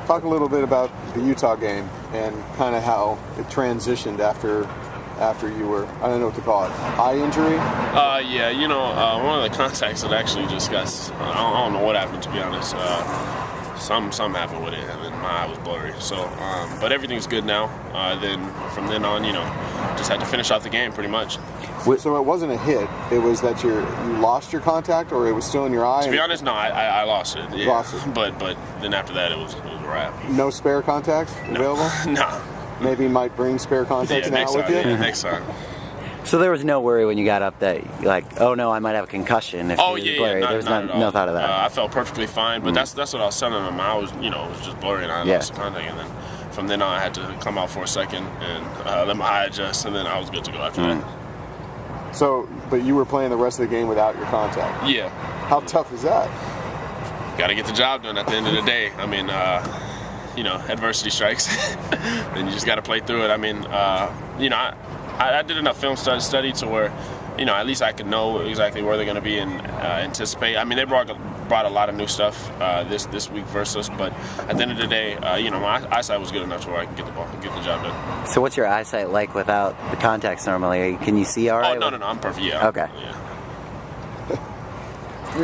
Talk a little bit about the Utah game and kind of how it transitioned after you were, I don't know what to call it, eye injury? Yeah, one of the contacts that actually just got, I don't know what happened, to be honest. Something happened with it, and then my eye was blurry. So, but everything's good now. Then from then on, just had to finish off the game pretty much. So it wasn't a hit. It was that you lost your contact, or it was still in your eye? To be honest, no, I lost it. Yeah. Lost it. But then after that, it was a wrap. No spare contacts available? No. Maybe you might bring spare contacts now with you? Yeah, next time. So there was no worry when you got up that you're like, oh no, I might have a concussion. If There was no thought of that. I felt perfectly fine, but that's what I was telling them. I was, it was just blurry, and I lost the contact, and then from then on, I had to come out for a second and let my eye adjust, and then I was good to go after that. So, but you were playing the rest of the game without your contact. Yeah. How tough is that? Got to get the job done at the end of the day. I mean, adversity strikes, and you just got to play through it. I mean, I did enough film study to where, at least I could know exactly where they're going to be and anticipate. I mean, they brought a lot of new stuff this week versus, but at the end of the day, my eyesight was good enough to where I could get the job done. So what's your eyesight like without the contacts normally? Can you see all right? Oh, no, I'm perfect, yeah. Okay. Yeah.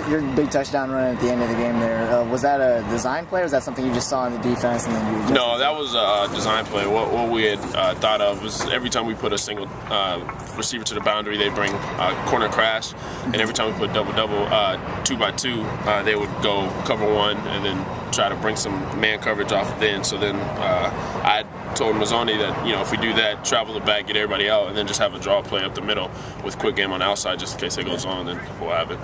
Your big touchdown run at the end of the game there, was that a design play, or was that something you just saw in the defense and then you adjusted? No, that was a design play. What we had thought of was every time we put a single receiver to the boundary, they bring corner crash, and every time we put double-double, 2x2, they would go cover one and then try to bring some man coverage off then. So then I told Mazzoni that, if we do that, travel the back, get everybody out, and then just have a draw play up the middle with quick game on the outside just in case it goes on, then we'll have it.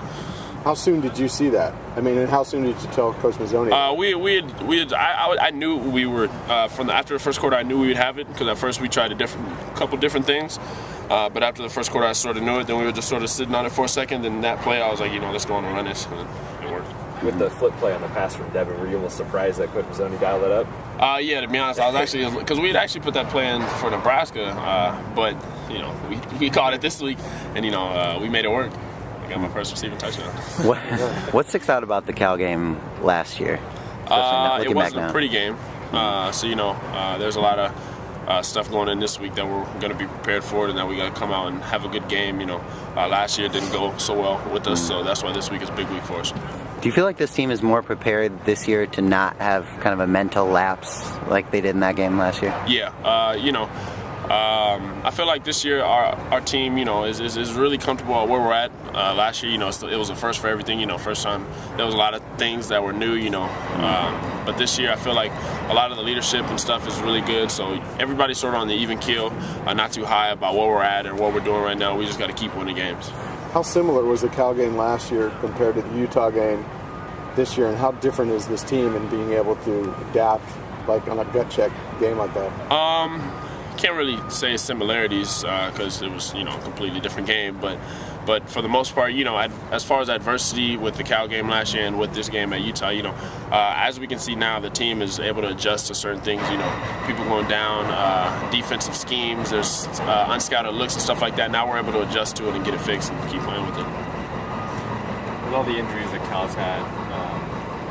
How soon did you see that? I mean, and how soon did you tell Coach Mazzoni? I knew we were after the first quarter. I knew we would have it because at first we tried a couple different things, but after the first quarter I sort of knew it. Then we were just sort of sitting on it for a second. Then that play, I was like, let's go on and run this, and it worked. With the flip play on the pass from Devin, were you almost surprised that Coach Mazzoni dialed it up? Yeah, to be honest, I was actually because we had actually put that play in for Nebraska, but we caught it this week, and we made it work. Got my first receiving touchdown. What sticks out about the Cal game last year? It wasn't a pretty game, so there's a lot of stuff going in this week that we're going to be prepared for, and that we got to come out and have a good game. Last year didn't go so well with us, so that's why this week is a big week for us. Do you feel like this team is more prepared this year to not have kind of a mental lapse like they did in that game last year? Yeah, I feel like this year our team, is really comfortable at where we're at. Last year, it was a first for everything. First time there was a lot of things that were new. But this year I feel like a lot of the leadership and stuff is really good. So everybody's sort of on the even keel, not too high about where we're at and what we're doing right now. We just got to keep winning games. How similar was the Cal game last year compared to the Utah game this year, and how different is this team in being able to adapt like on a gut check game like that? Can't really say similarities because it was a completely different game, but for the most part, as far as adversity with the Cal game last year and with this game at Utah, as we can see now, the team is able to adjust to certain things. People going down, defensive schemes, there's unscouted looks and stuff like that. Now we're able to adjust to it and get it fixed and keep playing with it. With all the injuries that Cal's had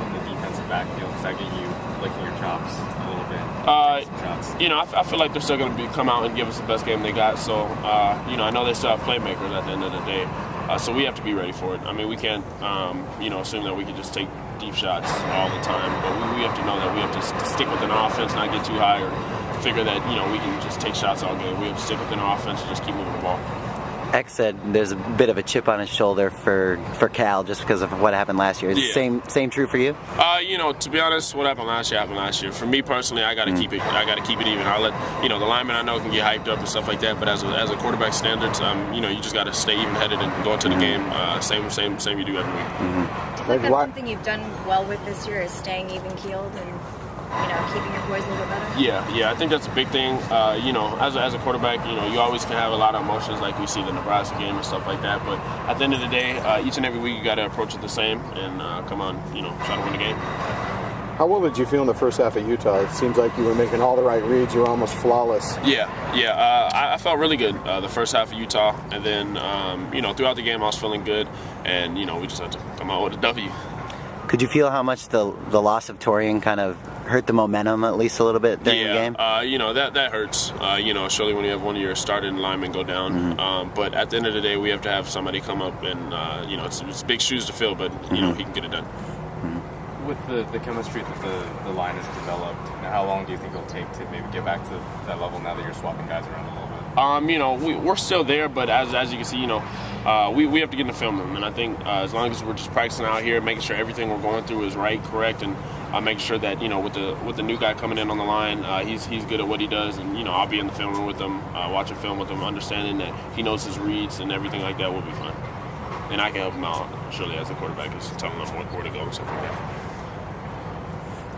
in the defensive backfield, does that get you licking your chops a little bit? I feel like they're still going to come out and give us the best game they got. So, I know they still have playmakers at the end of the day. So we have to be ready for it. I mean, we can't, assume that we can just take deep shots all the time. But we have to know that we have to stick within our offense, not get too high, or figure that, we can just take shots all game. We have to stick within our offense and just keep moving the ball. X said there's a bit of a chip on his shoulder for Cal just because of what happened last year. Is the same true for you? To be honest, what happened last year. For me personally, I got to keep it. I got to keep it even. I'll let the linemen I know can get hyped up and stuff like that. But as a quarterback standards, you just got to stay even headed and go into the game. Same you do every week. Do you think that's something you've done well with this year, is staying even keeled and keeping your poise a little bit better? Yeah, I think that's a big thing. As a quarterback, you always can have a lot of emotions like we see the Nebraska game and stuff like that. But at the end of the day, each and every week you got to approach it the same and come on, try to win the game. How well did you feel in the first half of Utah? It seems like you were making all the right reads. You were almost flawless. Yeah. I felt really good the first half of Utah, and then throughout the game I was feeling good, and we just had to come out with a W. Could you feel how much the loss of Torian kind of hurt the momentum at least a little bit during the game? That hurts. Surely when you have one of your starting linemen go down. But at the end of the day, we have to have somebody come up and, it's big shoes to fill, but, he can get it done. With the chemistry that the line has developed, how long do you think it'll take to maybe get back to that level now that you're swapping guys around a little bit? We're still there, but as you can see, we have to get in the film room, and I think as long as we're just practicing out here, making sure everything we're going through is right, correct, and making sure that with the new guy coming in on the line, he's good at what he does, and I'll be in the film room with him, watching film with him, understanding that he knows his reads and everything like that will be fine, and I can help him out surely as a quarterback, just telling him where to go and stuff like that.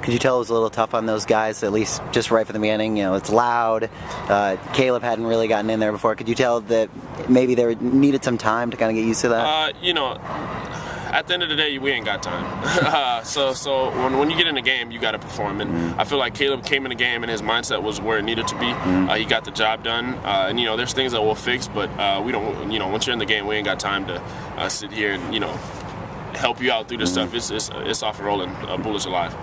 Could you tell it was a little tough on those guys, at least just right from the beginning? It's loud. Caleb hadn't really gotten in there before. Could you tell that maybe they needed some time to kind of get used to that? At the end of the day, we ain't got time. So when you get in a game, you got to perform. And I feel like Caleb came in the game and his mindset was where it needed to be. He got the job done. And there's things that we'll fix, but we don't. Once you're in the game, we ain't got time to sit here and help you out through this stuff. It's off and rolling. Bullets alive.